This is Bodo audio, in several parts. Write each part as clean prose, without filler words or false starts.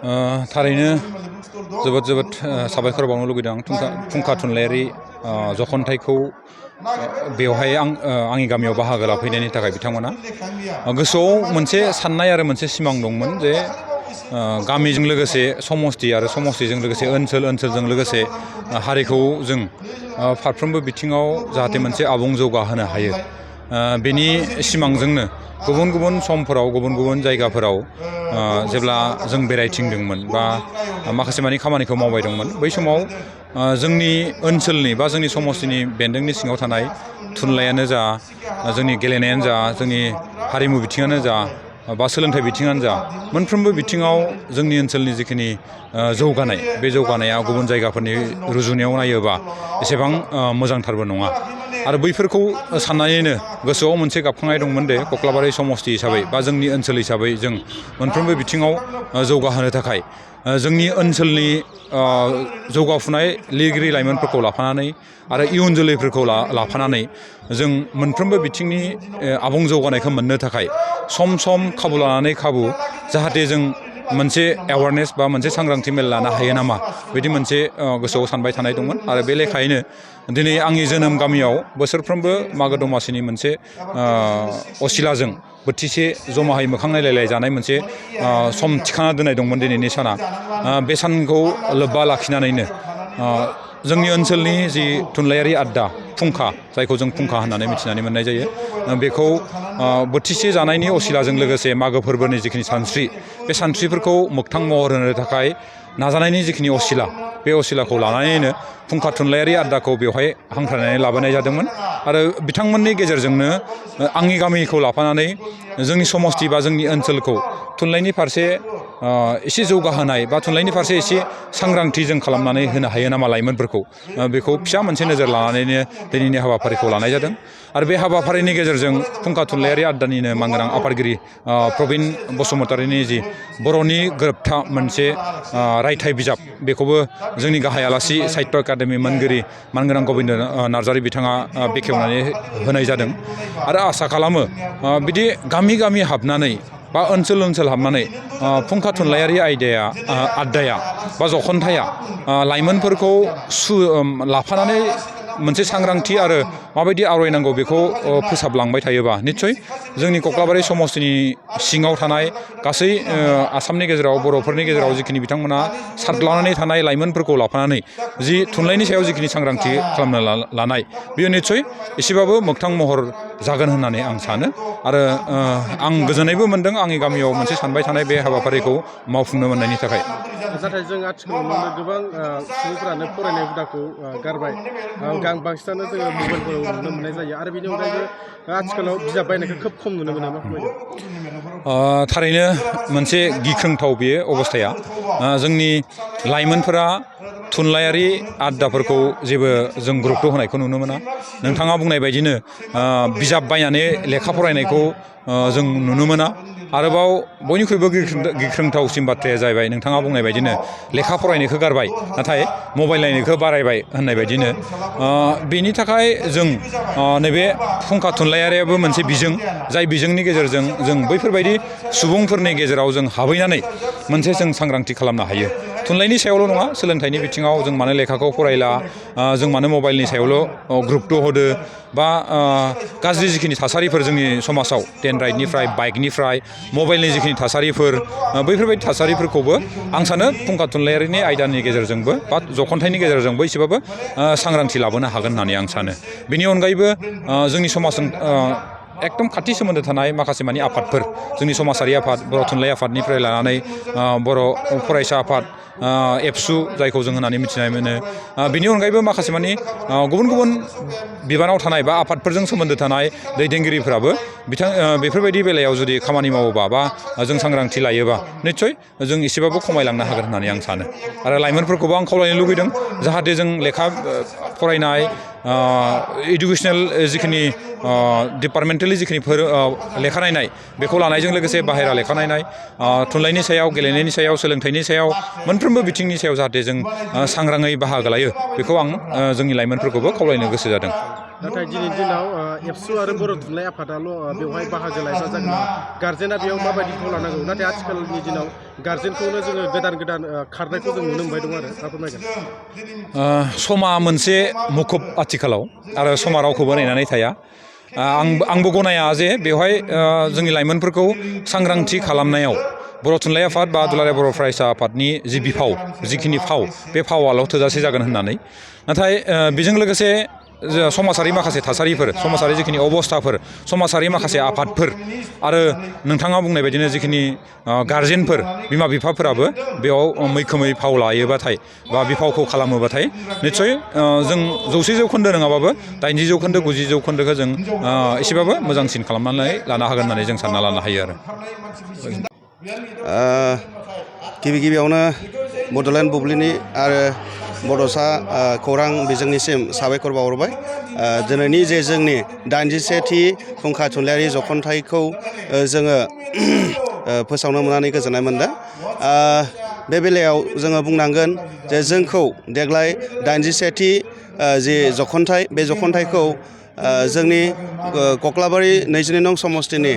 थारैनो जोबोद साबायखर बावनो लुगैदों आं फुंखा थुनलाइयारि जखनथाइखौ बेवहाय आंनि गामियाव बाहागो लाफैनायनि थाखाय बिथांमोना गोसोआव मोनसे साननाय आरो मोनसे सिमां दंमोन जे गामिजों लोगोसे समष्टि आरो समष्टिजों लोगोसे ओनसोलजों लोगोसे हारिखौ जों फारफ्रोमबो बिथिङाव जाहाथे मोनसे आबुं जौगाहोनो हायो बेनि सिमांजोंनो गुबुन गुबुन समफोराव गुबुन गुबुन जायगाफोराव जेब्ला जों बेरायथिंदोंमोन बा माखासे मानि खामानिखौ मावबाय दंमोन बै समाव जोंनि ओनसोलनि बा जोंनि समष्टिनि बेन्दोंनि सिङाव थानाय थुनलाइयानो जा जोंनि गेलेनायानो जा जोंनि हारिमु बिथिङानो जा बा सोलोंथाइ बिथिङानो जा मोनफ्रोमबो बिथिङाव जोंनि ओनसोलनि जिखिनि जौगानाय बे जौगानाया गुबुन जायगाफोरनि रुजुनायाव नायोबा एसेबां मोजांथारबो नङा आरो बैफोरखौ साननानैनो गोसोआव मोनसे गाबखांनाय दंमोन दे कक्लाबारि समष्टि हिसाबै बा जोंनि ओनसोल हिसाबै जों मोनफ्रोमबो बिथिङाव जौगाहोनो थाखाय जोंनि ओनसोलनि जौगाफुनाय लिरगिरि लाइमोनफोरखौ लाफानानै आरो इयुन जोलैफोरखौ लाफानानै जों मोनफ्रोमबो बिथिंनि आबुं जौगानायखौ मोननो थाखाय सम सम खाबु लानानै खाबु जाहाथे जों मोनसे एवारनेस बा मोनसे सांग्रांथि मेल लानो हायो नामा बिदि मोनसे गोसोआव सानबाय थानाय दंमोन आरो बे लेखायैनो दिनै आंनि जोनोम गामियाव बोसोरफ्रोमबो मागो दमासिनि मोनसे असिलाजों बोथिसे जमायै मोखां नायलायलाय जानाय मोनसे सम थिखाना दोननाय दंमोन दिनैनि साना बे सानखौ लोब्बा लाखिनानैनो जोंनि ओनसोलनि जि थुनलाइयारि आड्डा फुंखा जायखौ जों फुंखा होननानै मिथिनानै मोननाय जायो बेखौ बोथिसे जानायनि असिलाजों लोगोसे मागो फोरबोनि जिखिनि सानस्रि बे सानस्रिफोरखौ मोगथां महर होनो थाखाय नाजानायनि जिखिनि असिला बे असिलाखौ लानानैनो फुंखा थुनलाइयारि आड्डाखौ बेवहाय हांख्रायनानै लाबोनाय जादोंमोन आरो बिथांमोननि गेजेरजोंनो आंनि गामिखौ लाफानानै जोंनि समष्टि बा जोंनि ओनसोलखौ थुनलाइनि फारसे एसे जौगाहोनाय बा थुनलाइनि फारसे एसे सांग्रांथि जों खालामनानै होनो हायो नामा लाइमोनफोरखौ बेखौ फिसा मोनसे नोजोर लानानैनो दिनैनि हाबाफारिखौ लानाय जादों आरो बे हाबाफारिनि गेजेरजों फुंखा थुनलाइयारि आड्डानिनो मानगोनां आफादगिरि प्रबिन बसुमतारिनि जि बर'नि गोरोबथा मोनसे रायथाइ बिजाब बेखौबो जोंनि गाहाय आलासि साहित्य एकाडेमि मोनगिरि मानगोनां गबिन्द नार्जारि बिथाङा बेखेवनानै होनाय जादों आरो आसा खालामो बिदि गामि गामि हाबनानै बा ओनसोल हाबनानै फुंखा थुनलाइयारि आड्डाया बा जखनथाइया लाइमोनफोरखौ लाफानानै मोनसे सांग्रांथि आरो माबायदि आवरायनांगौ बेखौ फोसाबलांबाय थायोबा निस्सय जोंनि कक्लाबारि समष्टिनि सिङाव थानाय गासै आसामनि गेजेराव बर'फोरनि गेजेराव जिखिनि बिथांमोना सारग्लानानै थानाय लाइमोनफोरखौ लाफानानै जि थुनलाइनि सायाव जिखिनि सांग्रांथि खालामनो लानाय बेयो निस्सय एसेबाबो मोगथां महर जागोन होननानै आं सानो आरो आं गोजोननायबो मोनदों आंनि गामियाव मोनसे सानबाय थानाय बे हाबाफारिखौ मावफुंनो मोननायनि थाखाय नाथाय जों आथिखालाव नुनो गोबां सुबुंफोरानो फरायनाय हुदाखौ गारबाय बांसिनानो जोङो मबाइलफोराव नुनो मोननाय जायो आरो बेनि अनगायैबो आथिखालाव बिजाब बायनायखौ खोब खम नुनो मोनो मा फोरमायदों थारैनो मोनसे गिख्रंथाव बेयो अबस्थाया जोंनि लाइमोनफोरा थुनलाइयारि आड्डाफोरखौ जेबो जों गुरुत्त' होनायखौ नुनो मोना नोंथाङा बुंनाय बायदिनो बिजाब बायनानै लेखा फरायनायखौ जों नुनो मोना आरोबाव बयनिख्रुइबो गिख्रंथावसिन बाथ्राया जाहैबाय नोंथाङा बुंनाय बायदिनो लेखा फरायनायखौ गारबाय नाथाय मबाइल नायनायखौ बारायबाय होननाय बायदिनो बेनि थाखाय जों नैबे फुंखा थुनलाइयारियाबो मोनसे बिजों जाय बिजोंनि गेजेरजों जों बैफोरबायदि सुबुंफोरनि गेजेराव जों हाबहैनानै मोनसे जों सांग्रांथि खालामनो हायो थुनलाइनि सायावल' नङा सोलोंथाइनि बिथिङाव जों मानो लेखाखौ फरायला जों मानो मबाइलनि सायावल' गुरुत्त' होदो बा गाज्रि जिखिनि थासारिफोर जोंनि समाजाव ट्रेन राइडनिफ्राय बाइकनिफ्राय मबाइलनि जिखिनि थासारिफोर बैफोरबायदि थासारिफोरखौबो आं सानो फुंखा थुनलाइयारिनि आयदानि गेजेरजोंबो बा जखनथाइनि गेजेरजोंबो एसेबाबो सांग्रांथि लाबोनो हागोन होननानै आं सानो बेनि अनगायैबो जोंनि समाजजों एकदम खाथि सोमोन्दो थानाय माखासे मानि आफादफोर जोंनि समाजारि आफाद बर' थुनलाइ आफादनिफ्राय लानानै बर' फरायसा आफाद एबसु जायखौ जों होननानै मिथिनाय मोनो बेनि अनगायैबो माखासे मानि गुबुन गुबुन बिबानाव थानाय बा आफादफोरजों सोमोन्दो थानाय दैदेनगिरिफ्राबो बेफोरबायदि बेलायाव जुदि खामानि मावोबा बा जों सांग्रांथि लायोबा निस्सय जों एसेबाबो खमायलांनो हागोन होननानै आं सानो आरो लाइमोनफोरखौबो आं खावलायनो लुगैदों जाहाथे जों लेखा फरायनाय इडुकेसनेल जिखिनि डिपार्टमेन्टेल प्रेक्टिकेलि जिखिनि लेखा नायनाय बेखौ लानायजों लोगोसे बाहेरा लेखा नायनाय थुनलाइनि सायाव गेलेनायनि सायाव सोलोंथाइनि सायाव मोनफ्रोमबो बिथिंनि सायाव जाहाथे जों सांग्राङै बाहागो लायो बेखौ आं जोंनि लाइमोनफोरखौबो खावलायनो गोसो जादों। नाथाय दिनैनि दिनाव एबसु आरो बर' थुनलाइ आफादाल' बेवहाय बाहागो लायोबा जागोन नामा? गार्जेना बेयाव माबायदि बिफाव लानांगौ? नाथाय आथिखालनि दिनाव गार्जेनखौनो जोङो गोदान खारनायखौ जों नुनो मोनबाय दं आरो मा फोरमायगोन? समा मोनसे मुखुब आथिखालाव आरो समा रावखौबो नेनानै थाया। आंबो गनाया जे बेवहाय जोंनि लाइमोनफोरखौ सांग्रांथि खालामनायाव बर' थुनलाइ आफाद बा दुलाराय बर' फरायसा आफादनि जि बिफाव जिखिनि फाव बे फावआल' थोजासे जागोन होननानै। नाथाय बेजों लोगोसे समाजारि माखासे थासारिफोर समाजारि जिखिनि अबस्थाफोर समाजारि माखासे आफादफोर आरो नोंथाङा बुंनाय बायदिनो जिखिनि गारजेनफोर बिमा बिफाफोराबो बेयाव मैखोमै फाव लायोबाथाय बा बिफावखौ खालामोबाथाय निस्सय जों 100 जौखोन्दो नङाबाबो 80 जौखोन्दो 90 जौखोन्दोखौ जों एसेबाबो मोजांसिन खालामनानै लानो हागोन होननानै जों सानना लानो हायो आरो। गिबियावनो बड'लेण्ड बुब्लिनि आरो बड'सा खौरां बिजोंनिसिम साबायखर बावहरबाय। दिनैनि जे जोंनि 81थि फुंखा थुनलाइयारि जखनथाइखौ जोङो फोसावनो मोननानै गोजोननाय मोनदों। बे बेलायाव जोङो बुंनांगोन जे जोंखौ देग्लाय 81थि जि जखनथाइ बे जखनथाइखौ जोंनि कक्लाबारि 22 नं समस्तिनि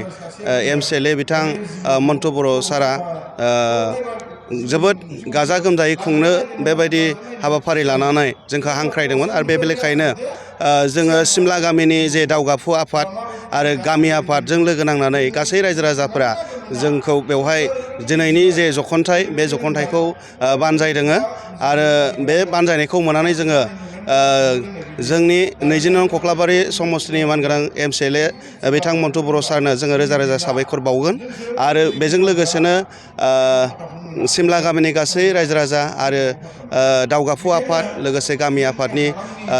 MCLA बिथां मन्टु बर' सारा जोबोद गाजा गोमजायै खुंनो बेबायदि हाबाफारि लानानै जोंखौ हांख्रायदोंमोन आरो बे लेखायैनो जोङो सिमला गामिनि जे दावगाफु आफाद आरो गामि आफादजों लोगो नांनानै गासै रायजो राजाफोरा जोंखौ बेवहाय दिनैनि जे जखनथाइ बे जखनथाइखौ बानजायदों आरो बे बानजायनायखौ मोननानै जोङो जोंनि 22 नं कक्लाबारि समस्तिनि मानगोनां MCLA बिथां मन्टु बर' सारनो जोङो रोजा रोजा साबायखर बावगोन आरो बेजों लोगोसेनो सिमला गामिनि गासै रायजो राजा आरो दावगाफु आफाद लोगोसे गामि आफादनि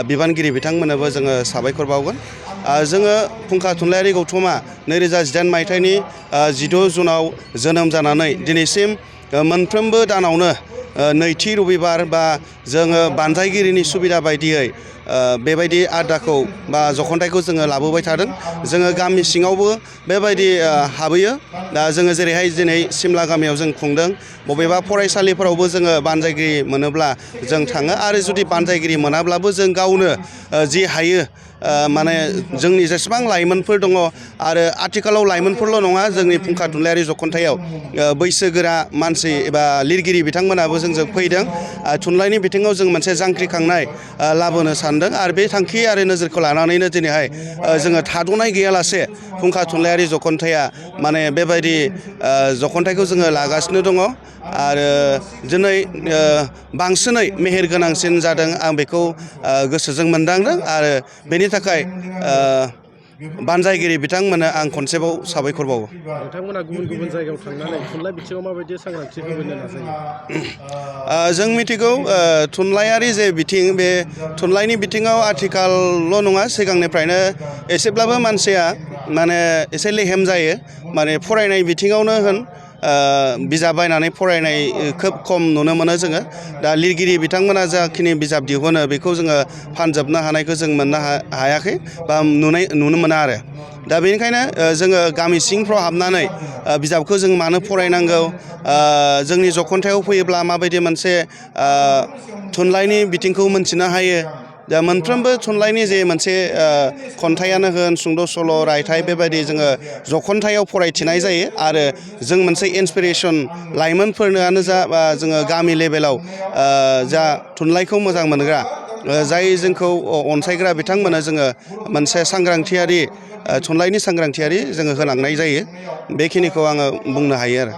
बिबानगिरि बिथांमोननोबो जोङो साबायखर बावगोन। जोङो फुंखा थुनलाइयारि गौथुमा 2018 मायथाइनि 16 जुनाव जोनोम जानानै दिनैसिम मोनफ्रोमबो दानावनो नैथि रबिबार बा जोङो बानजायगिरिनि सुबिदा बायदियै बेबायदि आयदाखौ बा जखनथाइखौ जोङो लाबोबाय थादों। जोङो गामि सिङावबो बेबायदि हाबहैयो। दा जोङो जेरैहाय दिनै सिमला गामियाव जों खुंदों बबेबा फरायसालिफोरावबो जोङो बानजायगिरि मोनोब्ला जों थाङो आरो जुदि बानजायगिरि मोनाब्लाबो जों गावनो जि हायो माने जोंनि जेसेबां लाइमोनफोर दङ आरो आथिखालाव लाइमोनफोरल' नङा जोंनि फुंखा थुनलाइयारि जखनथाइयाव बैसोगोरा मानसि एबा लिरगिरि बिथांमोनाबो जोंजों फैदों। थुनलाइनि बिथिङाव जों मोनसे जांख्रिखांनाय लाबोनो सानदों आरो बे थांखि आरो नोजोरखौ लानानैनो दिनैहाय जोङो थाद'नाय गैयालासे फुंखा थुनलाइयारि जखनथाइया माने बेबायदि जखनथाइखौ जोङो लागासिनो दङ आरो दिनै बांसिनै मेहेर गोनांसिन जादों आं बेखौ गोसोजों मोनदांदों आरो बेनि थाखाय बानजायगिरि बिथांमोननो आं खनसेबाव साबायखर बावो। नोंथांमोना गुबुन गुबुन जायगायाव थांनानै थुनलाइ बिथिङाव माबायदि सांग्रांथि होबोनो नाजायो? जों मिथिगौ थुनलाइयारि जे बिथिं बे थुनलाइनि बिथिङाव आथिखालल' नङा सिगांनिफ्रायनो एसेब्लाबो मानसिया माने एसे लेहेम जायो। माने फरायनाय बिथिङावनो होन बिजाब बायनानै फरायनाय खोब खम नुनो मोनो जोङो। दा लिरगिरि बिथांमोना जाखिनि बिजाब दिहुनो बेखौ जोङो फानजोबनो हानायखौ जों मोननो हायाखै बा नुनो मोना आरो। दा बेनिखायनो जोङो गामि सिंफ्राव हाबनानै बिजाबखौ जों मानो फरायनांगौ जोंनि जखनथायाव फैयोब्ला माबायदि मोनसे थुनलाइनि बिथिंखौ मोनथिनो हायो। दा मोनफ्रोमबो थुनलाइनि जे मोनसे खन्थाइयानो होन सुंद' सल' रायथाइ बेबायदि जोङो जखनथायाव फरायथिनाय जायो आरो जों मोनसे इन्सपिरेसन लाइमोनफोरनोआनो जा बा जोङो गामि लेभेलाव जा थुनलाइखौ मोजां मोनग्रा जाय जोंखौ अनसायग्रा बिथांमोननो जोङो मोनसे सांग्रांथियारि थुनलाइनि सांग्रांथियारि जोङो होलांनाय जायो। बेखिनिखौ आङो बुंनो हायो आरो।